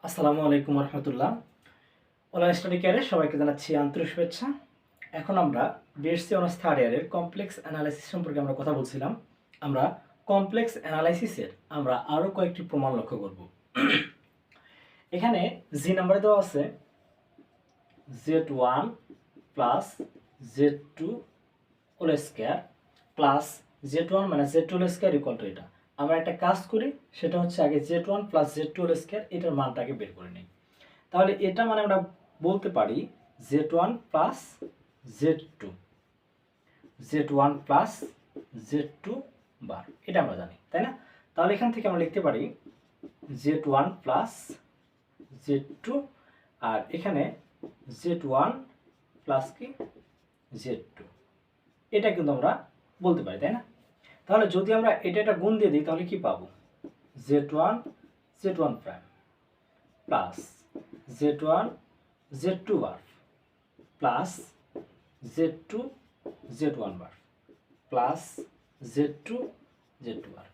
আসসালামু আলাইকুম রহমতুল্লাহ। Online study কেয়ারে সবাইকে জানাচ্ছি আন্তরিক শুভেচ্ছা। এখন আমরা বিএসসি অনার্স থার্ড ইয়ারের কমপ্লেক্স অ্যানালাইসিস সম্পর্কে আমরা কথা বলছিলাম। আমরা কমপ্লেক্স অ্যানালাইসিসের আমরা আরও কয়েকটি প্রমাণ লক্ষ্য করব। এখানে জি নাম্বারে দেওয়া আছে Z1 plus Z2 whole square plus Z1 minus Z2 whole square equal to এটা। আমরা একটা কাজ করি, সেটা হচ্ছে আগে Z1 plus Z2 whole square এটার মানটাকে বের করে নিই। তাহলে এটা মানে আমরা বলতে পারি Z1 plus Z2 Z1 plus Z2 বার, এটা আমরা জানি, তাই না? তাহলে এখান থেকে আমরা লিখতে পারি Z1 প্লাস Z2 আর এখানে Z1 প্লাস কি Z2, এটা কিন্তু আমরা বলতে পারি, তাই না? তাহলে যদি আমরা এটা গুণ দিয়ে দিই তাহলে কি পাবো? Z1 prime plus Z1 Z2 বার প্লাস Z2 Z1 বার প্লাস Z2 Z2 বার।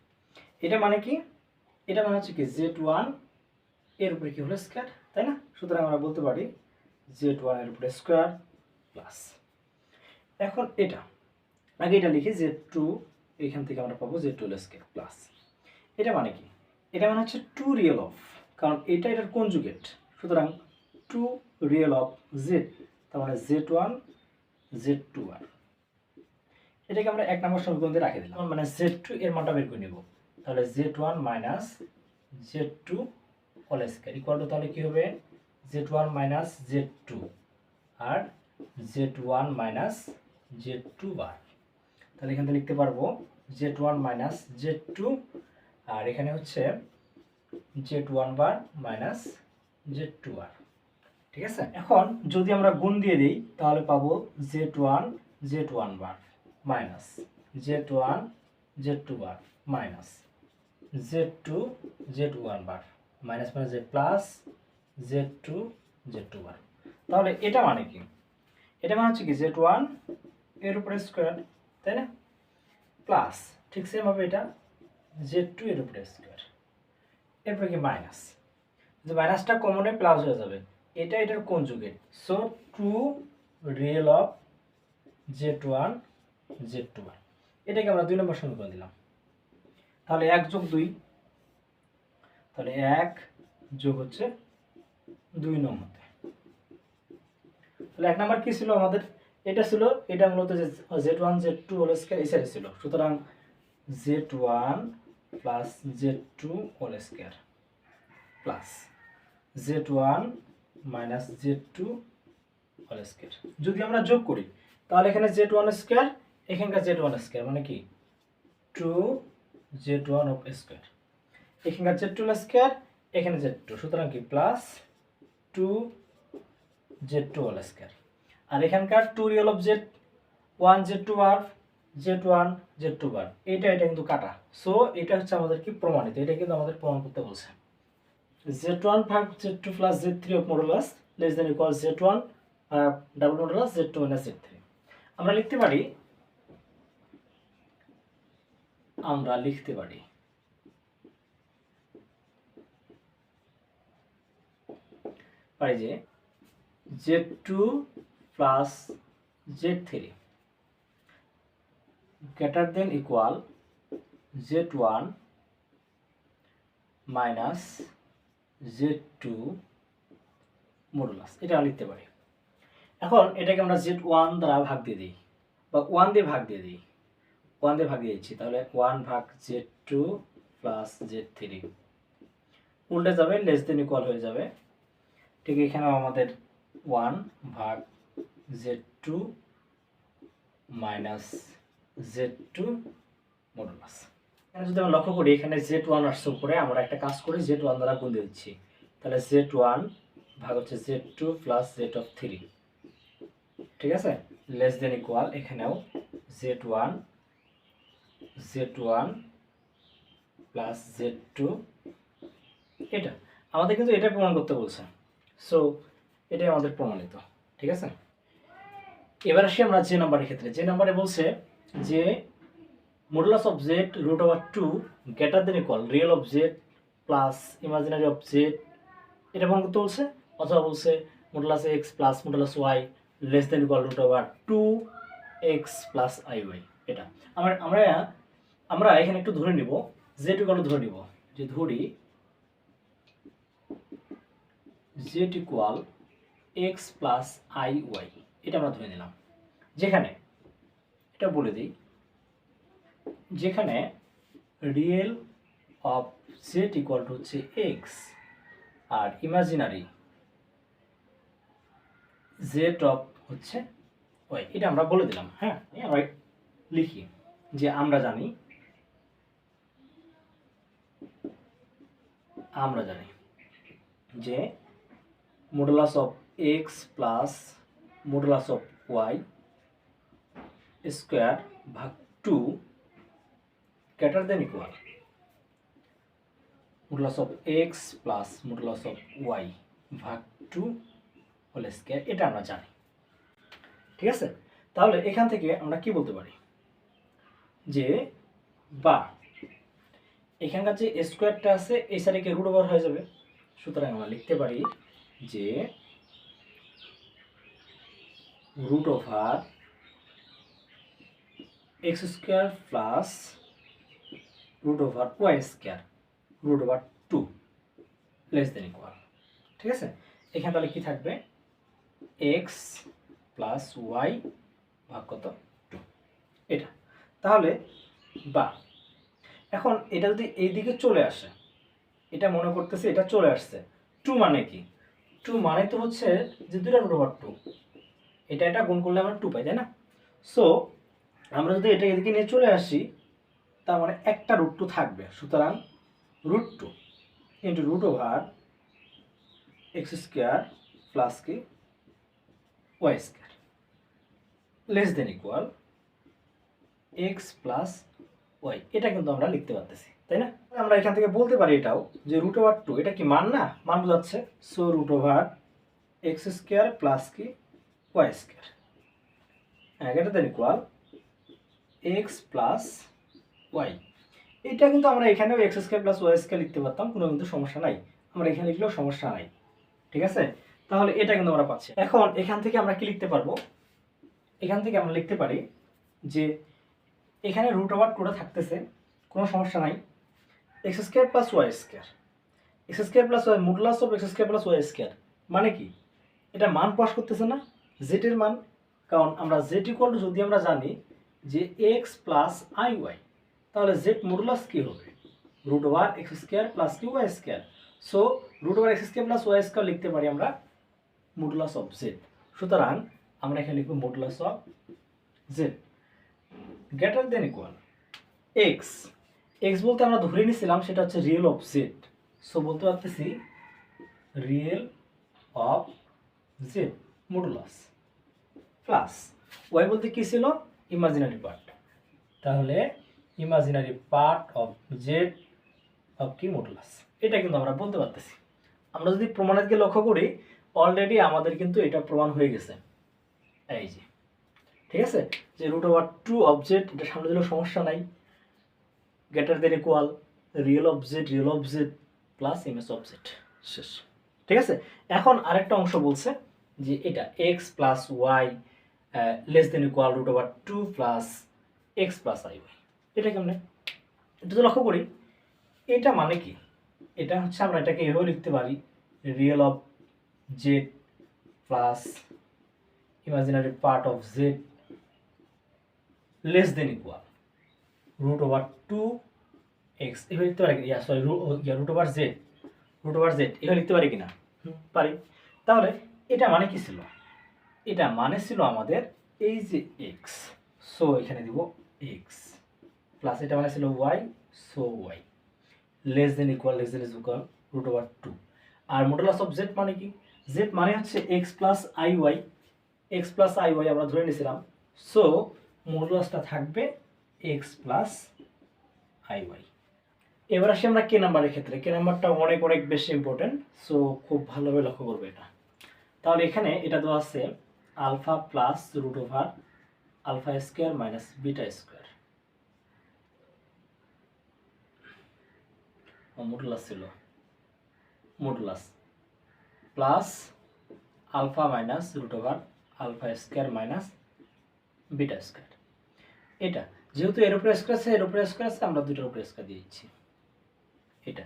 এটা মানে কি? এটা মানে হচ্ছে কি Z1 এর উপরে কি হলো স্কয়ার, তাই না? সুতরাং আমরা বলতে পারি Z1 এর উপরে স্কয়ার প্লাস, এখন এটা আগে এটা লিখি Z2, এখান থেকে আমরা পাবো Z2 হোল স্কয়ার প্লাস, এটা মানে কি? এটা মানে হচ্ছে 2 রিয়েল অফ, কারণ এটা এটার কনজুগেট, সুতরাং 2 রিয়েল অফ Z, তার মানে Z1 Z2 বার। এটাকে আমরা এক নম্বর সমীকরণ দিয়ে রাখে দিলাম, মানে Z2 এর মানটা বের করে নেব। তাহলে Z1 minus Z2 whole square equal to, তাহলে কি হবে Z1 মাইনাস Z2 আর Z1 মাইনাস Z2 বার। তাহলে এখান থেকে লিখতে পারবো Z1 মাইনাস Z2 আর এখানে হচ্ছে Z1 বার মাইনাস Z2 বার, ঠিক আছে? এখন যদি আমরা গুণ দিয়ে দিই তাহলে পাবো Z1 bar minus Z1 Z2 bar minus Z2 Z1 bar minus মানে Z প্লাস Z2 Z2 বার। তাহলে এটা মানে কি? এটা মানে হচ্ছে কি Z1 এর উপরে স্কয়ার, তাই না? প্লাস ঠিক সেম হবে এটা Z2 এর উপরে স্কয়ার, এরপরে কি মাইনাস, যে মাইনাসটা কমনে প্লাস হয়ে যাবে, এটা এটার conjugate, so 2 real of Z1 Z2 বার। এটাকে আমরা 2 নম্বর সমীকরণ দিলাম। তাহলে 1 যোগ 2, তাহলে 1 যোগ হচ্ছে 2 নম্বর। তাহলে 1 নম্বর কি ছিল আমাদের? এটা ছিল, এটা মূলত যে Z1 Z2 হোল স্কয়ার এই সাইডে ছিল, সুতরাং Z1 plus Z2 whole square plus Z1 minus Z2 whole square. যদি আমরা যোগ করি তাহলে এখানে Z1 স্কয়ার, এখানকার Z1 স্কয়ার মানে কি 2 Z1 অফ স্কয়ার, এখানকার Z2 স্কয়ার, এখানে Z2, সুতরাং কি প্লাস 2 Z2 হোল স্কয়ার। আর এখানকার 2 real of Z1 Z2 bar Z1 Z2 বার, এটা কিন্তু কাটা, সো এটা হচ্ছে আমাদের কি প্রমাণিত, এটা কিন্তু আমাদের প্রমাণ করতে বলছে। Z1 ভাগ Z2 plus Z3 of modulus less than equal Z1 double modulus Z2 minus Z3। আমরা লিখতে পারি যে Z2 plus Z3 greater than equal Z1 minus Z2 modulus, এটা লিখতে পারি। এখন এটাকে আমরা Z1 দ্বারা ভাগ দিয়ে দিই, বা 1 দিয়ে ভাগ দিয়ে দিই, 1 দিয়ে ভাগ দিয়ে দিচ্ছি, তাহলে 1 ভাগ Z2 প্লাস Z3 উল্টে যাবে, লেস দেন ইকুয়াল হয়ে যাবে। ঠিক এখানেও আমাদের 1 ভাগ Z2 মাইনাস Z2 মডুলাস। এখানে যদি আমরা লক্ষ্য করি এখানে Z1 আসছে উপরে, আমরা একটা কাজ করি Z1 দ্বারা গুণ দিয়ে দিচ্ছি, তাহলে Z1 ভাগ হচ্ছে Z2 প্লাস Z3, ঠিক আছে? লেস দেন ইকুয়াল এখানেও Z1 প্লাস Z2, এটা আমাদের কিন্তু এটা প্রমাণ করতে বলছে, সো এটাই আমাদের প্রমাণিত, ঠিক আছে? এবার আসি আমরা যে নাম্বারের ক্ষেত্রে। যে নাম্বারে বলছে যে modulus of z √2 greater than equal real of z plus imaginary of z এটা প্রমাণ করতে বলছে, অথবা বলছে modulus X plus modulus Y less than equal root over 2x plus I Y. এটা আমরা আমরা আমরা এখানে একটু ধরে নিব, জেড ইকুয়াল ধরে নিব, যে ধরি Z equal X plus I Y, এটা আমরা ধরে নিলাম। যেখানে এটা বলে দিই, যেখানে real of Z equal to হচ্ছে এক্স আর ইমাজিনারি জেড অফ হচ্ছে ওয়াই, এটা আমরা বলে দিলাম। হ্যাঁ, আমরা লিখি যে আমরা জানি যে modulus of X plus modulus of Y square ভাগ 2 greater than equal modulus of X plus modulus of Y ভাগ 2 হোল স্কোয়ার, এটা আমরা জানি। ঠিক আছে, তাহলে এখান থেকে আমরা কি বলতে পারি, যে বা এখানকার যে স্কোয়ারটা আছে এই সাইডে কি রুট ওভার হয়ে যাবে, সুতরাং আমরা লিখতে পারি যে root over X square plus root over Y square root over 2 less than equal. ঠিক আছে, এখানে তাহলে কি থাকবে, এক্স প্লাস ওয়াই ভাগ কত 2, এটা। তাহলে বা এখন এটা যদি এইদিকে চলে আসে, এটা মনে করতেছে এটা চলে আসছে, 2 মানে কি, 2 মানে তো হচ্ছে যে দুইটা রুট ওভার 2, এটা গুণ করলে আমরা 2 পাই, তাই না? সো আমরা যদি এটা এদিকে নিয়ে চলে আসি, তার মানে একটা রুট 2 থাকবে, সুতরাং root 2 into root over X square plus কি Y square less than equal X plus Y, এটা কিন্তু আমরা লিখতে পারতেছি, তাই না? আমরা এখান থেকে বলতে পারি এটাও যে রুট ওভার 2 এটা কি মান, না মান বোঝাচ্ছে, so root over X square plus কি Y square greater than equal X plus Y. এটা কিন্তু আমরা এখানেও X square plus Y square লিখতে পারতাম, কোনো কিন্তু সমস্যা নাই, আমরা এখানে লিখলেও সমস্যা নাই। ঠিক আছে, তাহলে এটা কিন্তু আমরা পাচ্ছি। এখন এখান থেকে আমরা কি লিখতে পারবো, এখান থেকে আমরা লিখতে পারি যে এখানে রুট ওভার 2টা থাকতেছে, কোনো সমস্যা নাই, X square plus Y square, X square plus Y modulus of X square plus Y square মানে কি, এটা মান প্রকাশ করতেছে না জেড এর মান, কারণ আমরা জেড ইকুয়াল টু যদি আমরা জানি যে এক্স প্লাস আই ওয়াই, তাহলে জেড মডুলাস কি হবে, root over X square plus কি Y square. So root over X square plus Y square লিখতে পারি আমরা মডুলাস অফ জেড, সুতরাং আমরা এখানে লিখব modulus of Z greater than equal x, x বলতে আমরা ধরে নিয়েছিলাম সেটা হচ্ছে রিয়েল অফ জেড, সো বলতে পারতেছি real of Z modulus plus Y বলতে কি ছিল, ইমাজিনারি পার্ট, তাহলে imaginary part of Z of কি মডুলাস, এটা কিন্তু আমরা বলতে পারতেছি। আমরা যদি প্রমাণের দিকে লক্ষ্য করি, অলরেডি আমাদের কিন্তু এটা প্রমাণ হয়ে গেছে, এই যে ঠিক আছে, যে রুট ওভার 2 অফ জেড, এটা সামনে দিলেও সমস্যা নাই, greater than equal real of Z plus image of Z, শেষ। ঠিক আছে, এখন আরেকটা অংশ বলছে যে এটা X plus Y less than equal root over 2 plus X plus I Y, এটা কেমনে, এটা তো লক্ষ্য করি, এটা মানে কি, এটা হচ্ছে আমরা এটাকে এভাবে লিখতে পারি real of Z plus imaginary part of Z less than equal root over 2 X, এভাবে লিখতে পারি, সরি রুট ওভার জেড এভাবে লিখতে পারি কিনা, পারি। তাহলে এটা মানে কি ছিল, এটা মানে ছিল আমাদের এই যে এক্স, সো এখানে দিব এক্স প্লাস এটা মানে ছিল Y, so Y less than equal root over 2, আর মডুলাস অফ জেড মানে কি, জেড মানে হচ্ছে এক্স প্লাস আই ওয়াই, আমরা ধরে নিয়েছিলাম, সো মডুলাসটা থাকবে এক্স প্লাস আই ওয়াই। এবার আসি আমরা কে নাম্বারের ক্ষেত্রে, কে নাম্বারটা অনেক অনেক বেশি ইম্পর্টেন্ট, সো খুব ভালোভাবে লক্ষ্য করবে এটা। তাহলে এখানে এটা দেওয়া আছে alpha plus root over alpha square minus beta square, modulus ছিল, modulus plus alpha minus root over alpha square minus beta square. এটা যেহেতু এর উপরে স্কোয়ার আছে, এর উপরে স্কোয়ার আছে, আমরা দুটোর উপরে স্কোয়ার দিয়ে দিচ্ছি। এটা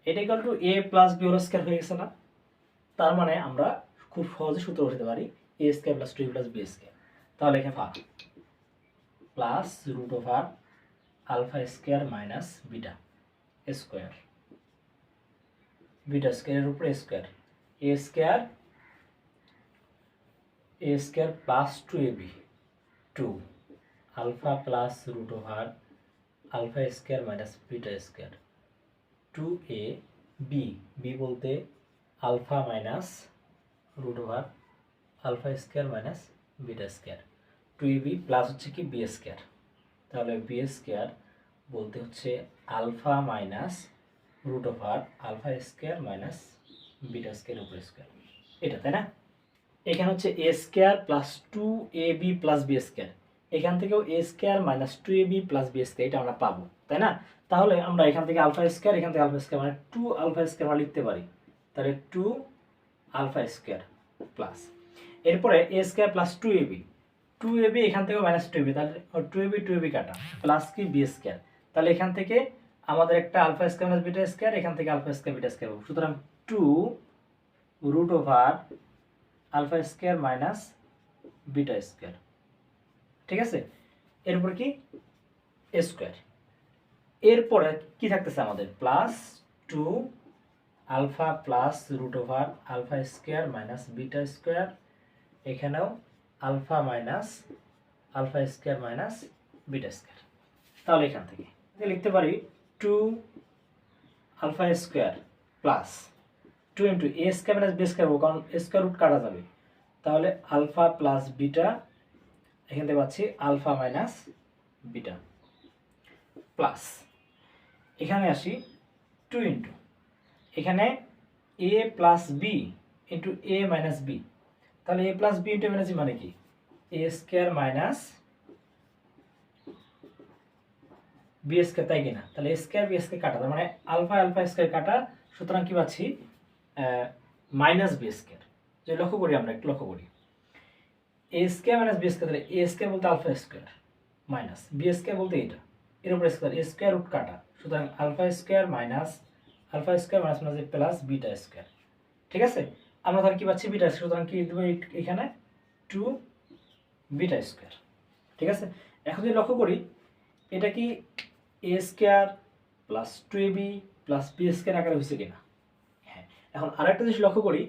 equal to A plus B whole square হয়ে গেছে না? তার মানে আমরা খুব সহজে সূত্র বসাতে পারি A square plus two A plus B square. তাহলে এখানে plus root over alpha square minus beta square, beta স্কোয়ারের উপরে square, A square plus two A B, two alpha plus root over alpha square minus beta square, two A B, B বলতে alpha minus root over alpha square minus beta square, two এ B plus হচ্ছে কি B square. তাহলে B square বলতে হচ্ছে alpha minus root over alpha square minus beta square উপর square, এটা তাই না? এখানে হচ্ছে A square plus two A B plus B square, এখান থেকেও A square minus two A B plus B square, এটা আমরা পাবো তাই না? তাহলে আমরা এখান থেকে আলফা স্কোয়ার, এখান থেকে আলফা স্কোয়ার মানে টু আলফা স্কোয়ার আমরা লিখতে পারি। তাহলে টু আলফা স্কোয়ার প্লাস, এরপরে a square plus two A B, two A b এখান থেকে মাইনাস টু এ বি, তাহলে টু এ বি কাটা প্লাস কি বি স্কোয়ার। তাহলে এখান থেকে আমাদের একটা alpha square minus beta square, এখান থেকে আলফা স্কোয়ার বিটা স্কোয়ার, সুতরাং two root over alpha square minus beta square, ঠিক আছে? এরপর কি স্কোয়ার, এরপরে কি থাকতেছে আমাদের plus two alpha plus root over alpha square minus beta square, এখানেও alpha minus alpha square minus beta square. তাহলে এখান থেকে লিখতে পারি two alpha square plus two into A square minus B square, কারণ স্কোয়ার রুট কাটা যাবে। তাহলে আলফা প্লাস বিটা, এখান থেকে পাচ্ছি আলফা মাইনাস বিটা প্লাস, এখানে আসি টু ইন্টু এখানে A plus B into A minus B, তাহলে A plus B into minus B মানে কি A square minus B square, তাই কিনা? তাহলে এ স্কোয়ার বি স্কোয়ার কাটা, তার মানে আলফা আলফা স্কোয়ার কাটা, সুতরাং কি পাচ্ছি মাইনাস বি স্কোয়ার। যে লক্ষ্য করি, আমরা একটু লক্ষ্য করি এ স্কোয়ার মাইনাস বি স্কোয়ার, তাহলে এ স্কোয়ার বলতে alpha square minus B square বলতে এটা, এর উপরে স্কোয়ার, এ স্কোয়ার রুট কাটা, সুতরাং alpha square minus minus plus beta square, ঠিক আছে? আমরা তাহলে কি পাচ্ছি বিটা স্কোয়ার, সুতরাং কি দেবো এখানে টু বিটা স্কোয়ার, ঠিক আছে? এখন যদি লক্ষ্য করি এটা কি A square plus two A B plus B square আকারে হয়েছে কিনা? হ্যাঁ। এখন আরেকটা জিনিস লক্ষ্য করি,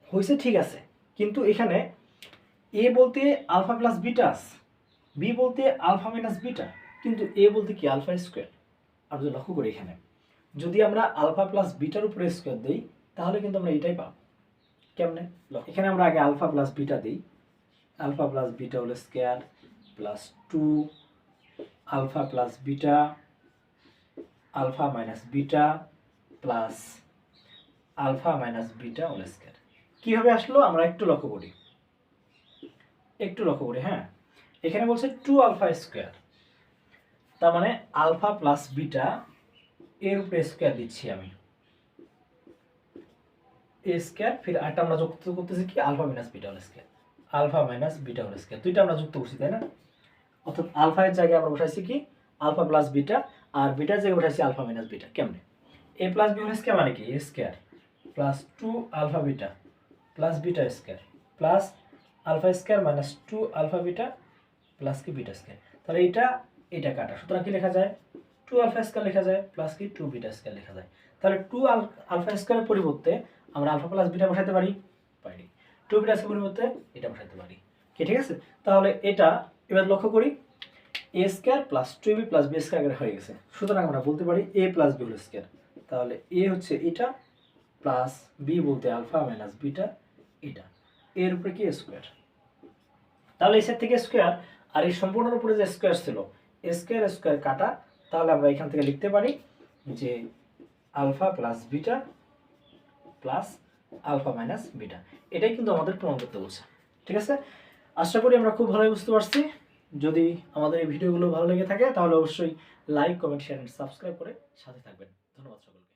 হয়েছে ঠিক আছে, কিন্তু এখানে এ বলতে আলফা প্লাস বিটা, বি বলতে আলফা মাইনাস বিটা, কিন্তু এ বলতে কি আলফা স্কোয়ার। আর যদি লক্ষ্য করি এখানে যদি আমরা আলফা প্লাস বিটার উপরে স্কোয়ার দিই, তাহলে কিন্তু আমরা এটাই পাবো। কেমনে? এখানে আমরা আগে আলফা প্লাস বিটা দিই, alpha plus beta whole square plus two alpha plus beta alpha minus beta plus alpha minus beta whole square. কীভাবে আসলো আমরা একটু লক্ষ্য করি, হ্যাঁ। এখানে বলছে টু আলফা স্কোয়ার, তার মানে আলফা প্লাস বিটা এর উপরে স্কোয়ার দিচ্ছি আমি, এ স্কোয়ার, ফির একটা আমরা যুক্ত করতেছি কি alpha minus beta whole square, alpha minus beta whole square, দুইটা আমরা যুক্ত করছি তাই না? অর্থাৎ আলফা এর জায়গায় আমরা বসাইছি কি আলফা প্লাস বিটা, আর বিটার জায়গায় বসাইছি আলফা মাইনাস বিটা। কেমনে? A plus B whole square মানে কি A square plus two alpha beta plus beta square plus alpha square minus two alpha beta plus কি বিটা স্কোয়ার। তাহলে এটা কাটা, সুতরাং কি লেখা যায় টু আলফা স্কোয়ার লেখা যায় প্লাস কি টু বিটা স্কোয়ার লেখা যায়। তাহলে টু আলফা স্কোয়ারের পরিবর্তে আমরা আলফা প্লাস বিটা বসাতে পারি, টু বিটা স্কোয়ার পরিবর্তে এটা বসাতে পারি কি, ঠিক আছে? তাহলে এটা এবার লক্ষ্য করি এ square plus two B plus B square হয়ে গেছে, সুতরাং আমরা বলতে পারি A plus B whole square. তাহলে এ হচ্ছে এটা প্লাস বি বলতে আলফা মাইনাস বিটা, এটা এর উপরে কি স্কোয়ার, তাহলে এই সেট থেকে স্কোয়ার, আর এই সম্পূর্ণের উপরে যে স্কোয়ার ছিল স্কোয়ার স্কোয়ার কাটা, তাহলে আমরা এখান থেকে লিখতে পারি যে alpha plus beta plus alpha minus beta. এটাই কিন্তু আমাদের প্রমাণ করতে বলছে, ঠিক আছে? আশা করি আমরা খুব ভালোই বুঝতে পারছি। যদি আমাদের এই ভিডিওগুলো ভালো লেগে থাকে তাহলে অবশ্যই like, comment, share and subscribe করে সাথে থাকবেন। ধন্যবাদ সকলকে।